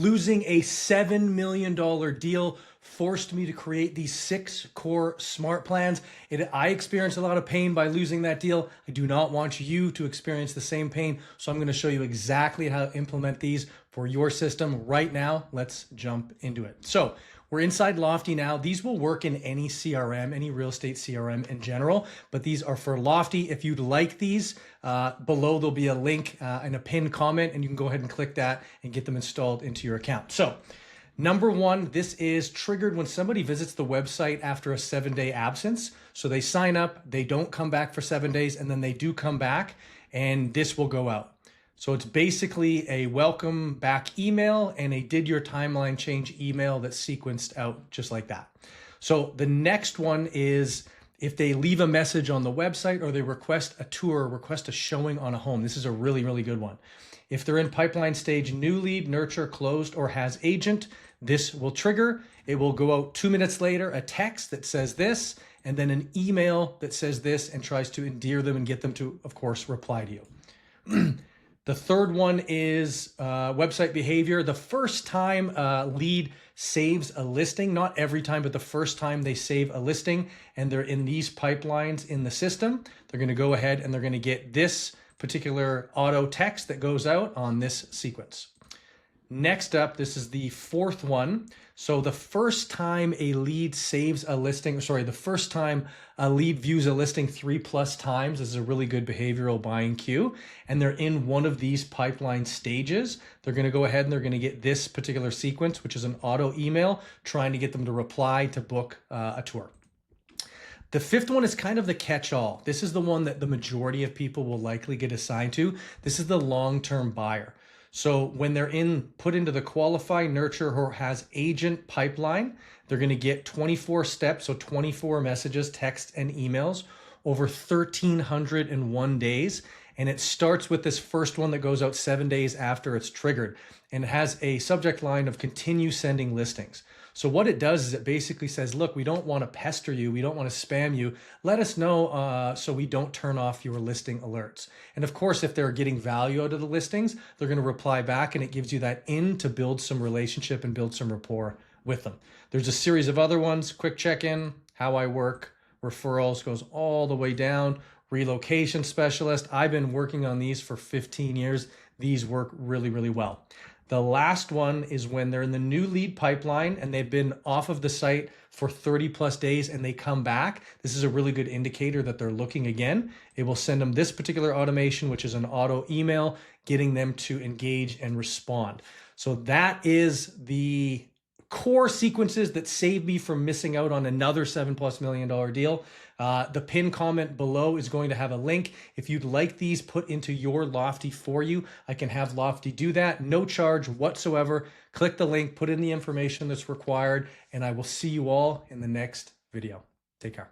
Losing a $7 million deal forced me to create these 6 core smart plans. I experienced a lot of pain by losing that deal. I do not want you to experience the same pain. So I'm going to show you exactly how to implement these for your system right now. Let's jump into it. So we're inside Lofty now. These will work in any CRM, any real estate CRM in general, but these are for Lofty. If you'd like these, below there'll be a link and a pinned comment, and you can go ahead and click that and get them installed into your account. So number one, this is triggered when somebody visits the website after a 7-day absence. So they sign up, they don't come back for 7 days, and then they do come back, and this will go out. So it's basically a welcome back email and a did your timeline change email that's sequenced out just like that. So the next one is if they leave a message on the website or they request a tour, request a showing on a home. This is a really, really good one. If they're in pipeline stage, new lead, nurture, closed, or has agent, this will trigger. It will go out 2 minutes later, a text that says this, and then an email that says this and tries to endear them and get them to, of course, reply to you. The third one is website behavior. The first time a lead saves a listing, not every time, but the first time they save a listing and they're in these pipelines in the system, they're going to go ahead and they're going to get this particular auto text that goes out on this sequence. Next up, this is the fourth one. So the first time a lead saves a listing, the first time a lead views a listing 3+ times, this is a really good behavioral buying cue, and they're in one of these pipeline stages, they're going to go ahead and they're going to get this particular sequence, which is an auto email trying to get them to reply to book a tour. The fifth one is kind of the catch-all. This is the one that the majority of people will likely get assigned to. This is the long-term buyer. So when they're put into the qualify, nurture, or has agent pipeline, they're going to get 24 steps, so 24 messages, text, and emails over 1,301 days. And it starts with this first one that goes out 7 days after it's triggered. And it has a subject line of continue sending listings. So what it does is it basically says, look, we don't want to pester you. We don't want to spam you. Let us know so we don't turn off your listing alerts. And of course, if they're getting value out of the listings, they're going to reply back and it gives you that in to build some relationship and build some rapport with them. There's a series of other ones, quick check-in, how I work, referrals goes all the way down, relocation specialist. I've been working on these for 15 years. These work really, really well. The last one is when they're in the new lead pipeline and they've been off of the site for 30+ days and they come back. This is a really good indicator that they're looking again. It will send them this particular automation, which is an auto email, getting them to engage and respond. So that is the core sequences that saved me from missing out on another $7+ million deal. The pinned comment below is going to have a link. If you'd like these put into your Lofty for you, I can have Lofty do that. No charge whatsoever. Click the link, put in the information that's required, and I will see you all in the next video. Take care.